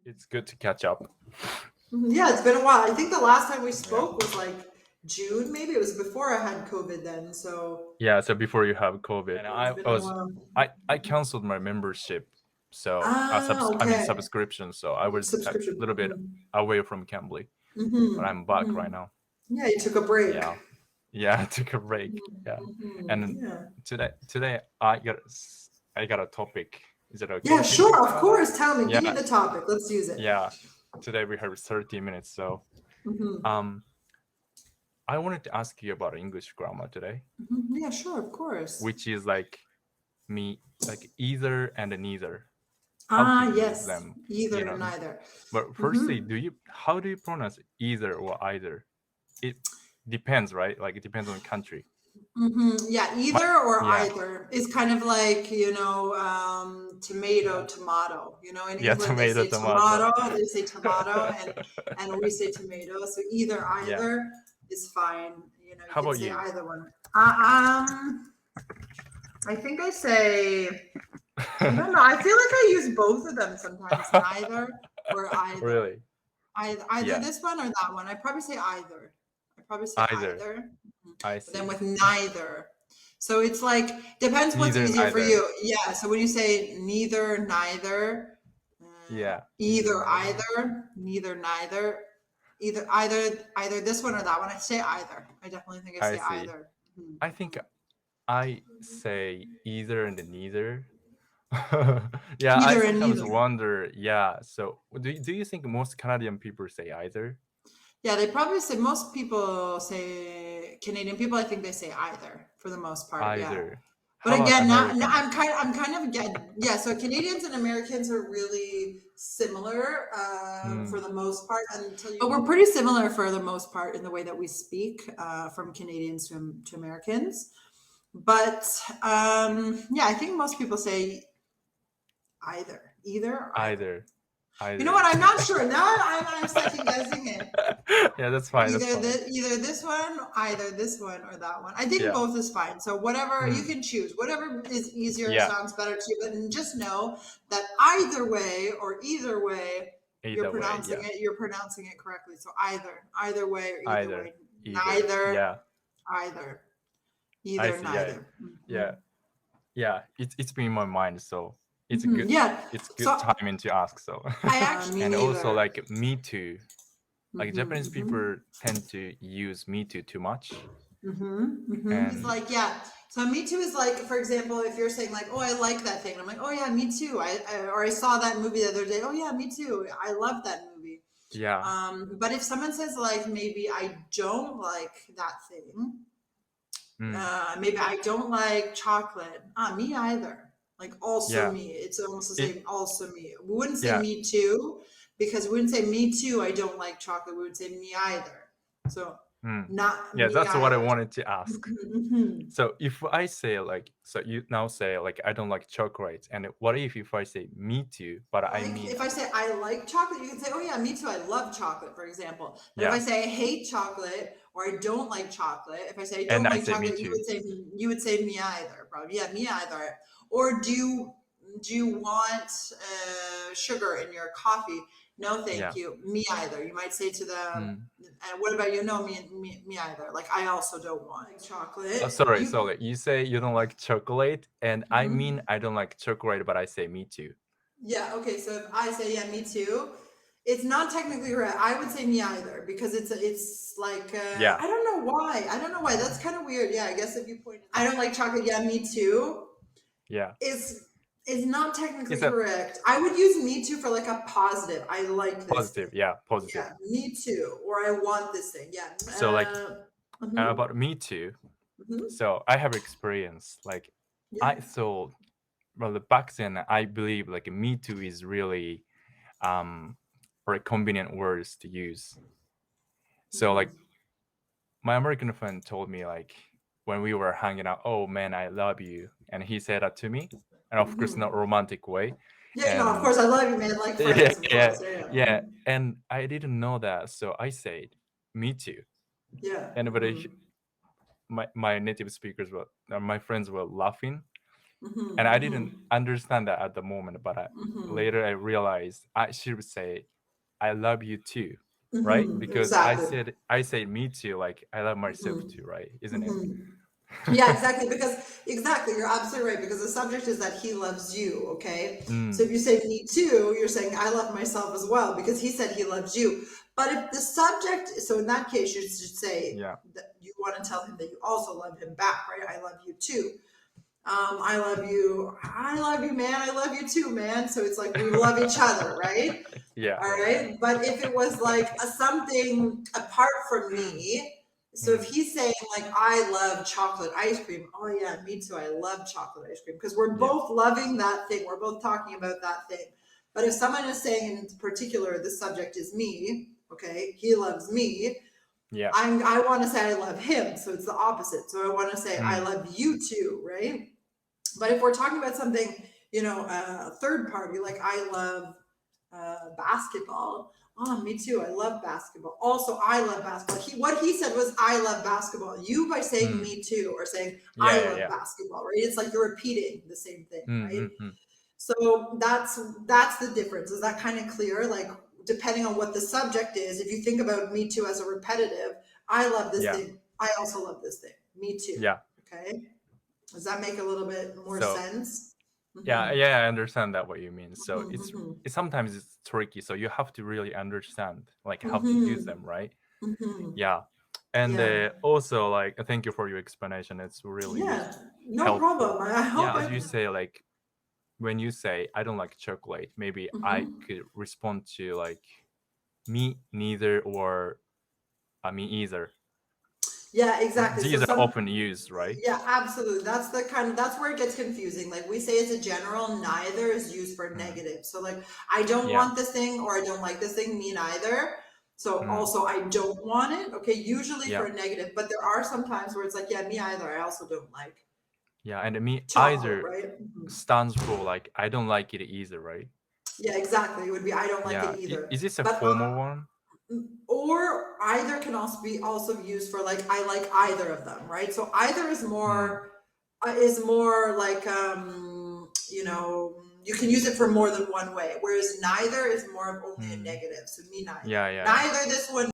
It's good to catch up. Yeah, it's been a while. I think the last time we spoke was like June, maybe. It was before I had COVID then. So Yeah, so before you have COVID, and it's been a while. I canceled my membership, so Okay. subscription. So I was a Subscription. little bit away from Cambly, but I'm back right now. Yeah, you took a break. Yeah, I took a break. Yeah, and today I got a topic. Is it okay? Yeah, sure, of course. Tell me, give me the topic. Let's use it. Yeah, today we have 30 minutes. So, I wanted to ask you about English grammar today. Yeah, sure, of course. Which is like either and neither. Yes, either or neither. But firstly, how do you pronounce either or either? It depends, right? Like it depends on the country. Yeah, either or either is kind of like, tomato, tomato. In England tomato, they say tomato, they say tomato, and we say tomato. So either is fine. You How can about say you? either one. I think I say, I don't know. I feel like I use both of them sometimes, neither or either. Really? Either this one or that one. I probably say either. I probably say either. I see. But then with neither. So it's like, depends what's Neither, easier for neither. you. Yeah. So when you say neither, neither, either, neither, neither, either this one or that one, I say either. I definitely think I say either. I think I say either and neither. Either I and sometimes neither. wonder. Yeah. So do you think most Canadian people say either? Yeah, they probably say, most people say, Canadian people, I think they say either for the most part. Either. Yeah. But again, now I'm kind of again, yeah. So Canadians and Americans are really similar for the most part, but we're pretty similar for the most part in the way that we speak from Canadians to Americans. But I think most people say either. Either. You know what? I'm not sure. Now I'm second guessing it. Yeah, that's fine. Either this one, or that one. I think both is fine. So whatever you can choose, whatever is easier, sounds better to you. But just know that either way, you're pronouncing it correctly. So either way, or either way, neither, either, either, neither. Yeah. It's been in my mind, so. It's good. It's good timing to ask. So and also like me too. Like Japanese people tend to use me too much. It's like So me too is like, for example, if you're saying like, oh, I like that thing, I'm like, oh yeah, me too. I saw that movie the other day. Oh yeah, me too. I love that movie. Yeah. But if someone says like, maybe I don't like that thing. Maybe I don't like chocolate. Me either. Like also me. It's almost the same. Also me. We wouldn't say me too, because we wouldn't say me too. I don't like chocolate. We would say me either. So not. Yeah, me that's either. what I wanted to ask. So if I say like, so you now say like, I don't like chocolate, and what if I say me too, but I mean, if I say I like chocolate, you can say, oh yeah, me too. I love chocolate, for example. But if I say I hate chocolate or I don't like chocolate, if I say I don't like chocolate, you would say me either, probably. Yeah, me either. Or do you want sugar in your coffee? No, thank you. Me either. You might say to them, and what about you? No, me either. Like, I also don't want chocolate. Oh, sorry. You say you don't like chocolate, and I mean I don't like chocolate, but I say me too. Yeah, okay. So if I say, me too, it's not technically right. I would say me either, because it's like, I don't know why. That's kind of weird. Yeah, I guess if you point, I don't like chocolate. Yeah, me too. Yeah. Is not technically correct. I would use me too for like a positive. I like this. Positive, thing. Positive. Yeah, me too. Or I want this thing. Yeah. So like about me too. So I have experience. Like I thought, back then I believe like me too is really very convenient words to use. So like my American friend told me like when we were hanging out, oh man, I love you. And he said that to me. And of course, not romantic way. Yeah, no, of course, I love you, man. Like friends, yeah. And I didn't know that, so I said, "Me too." Yeah. And but my native speakers my friends were laughing, And I didn't understand that at the moment, but later I realized I should say, I love you too, right? Because Exactly. I say me too, like I love myself too, right? Isn't it? Yeah, exactly. Exactly, you're absolutely right. Because the subject is that he loves you. Okay. So if you say me too, you're saying I love myself as well because he said he loves you. But if the subject, so in that case, you should say that you want to tell him that you also love him back, right? I love you too. I love you, man. I love you too, man. So it's like we love each other, right? Yeah. All right. But if it was like something apart from me, so if he's saying like I love chocolate ice cream, oh yeah, me too. I love chocolate ice cream because we're both loving that thing. We're both talking about that thing. But if someone is saying in particular the subject is me, okay, he loves me. Yeah. I want to say I love him, so it's the opposite. So I want to say I love you too, right? But if we're talking about something, third party, like I love basketball. Oh, me too. I love basketball. Also, I love basketball. What he said was, I love basketball. You, by saying me too, or saying I love basketball, right? It's like you're repeating the same thing, right? So that's the difference. Is that kind of clear? Like, depending on what the subject is, if you think about me too as a repetitive, I love this thing. I also love this thing. Me too. Yeah. Okay. Does that make a little bit more sense? Yeah, I understand that what you mean. So it's sometimes it's tricky. So you have to really understand like how to use them, right? Yeah. And also like thank you for your explanation. It's really no helpful. problem. I hope as you say, like when you say I don't like chocolate, maybe I could respond to like me neither or me either. Yeah, exactly. These are often used, right? Yeah, absolutely. That's where it gets confusing. Like we say as a general, neither is used for negative. So like I don't want this thing or I don't like this thing, me neither. So also I don't want it. Okay, usually for a negative, but there are some times where it's like, yeah, me either. I also don't like. Yeah, and me chocolate, either right? stands for like I don't like it either, right? Yeah, exactly. It would be I don't like it either. Is this a formal one? Or either can also be used for like I like either of them, right? So either is more like you can use it for more than one way, whereas neither is more of only a negative. So me neither. Yeah. Neither this one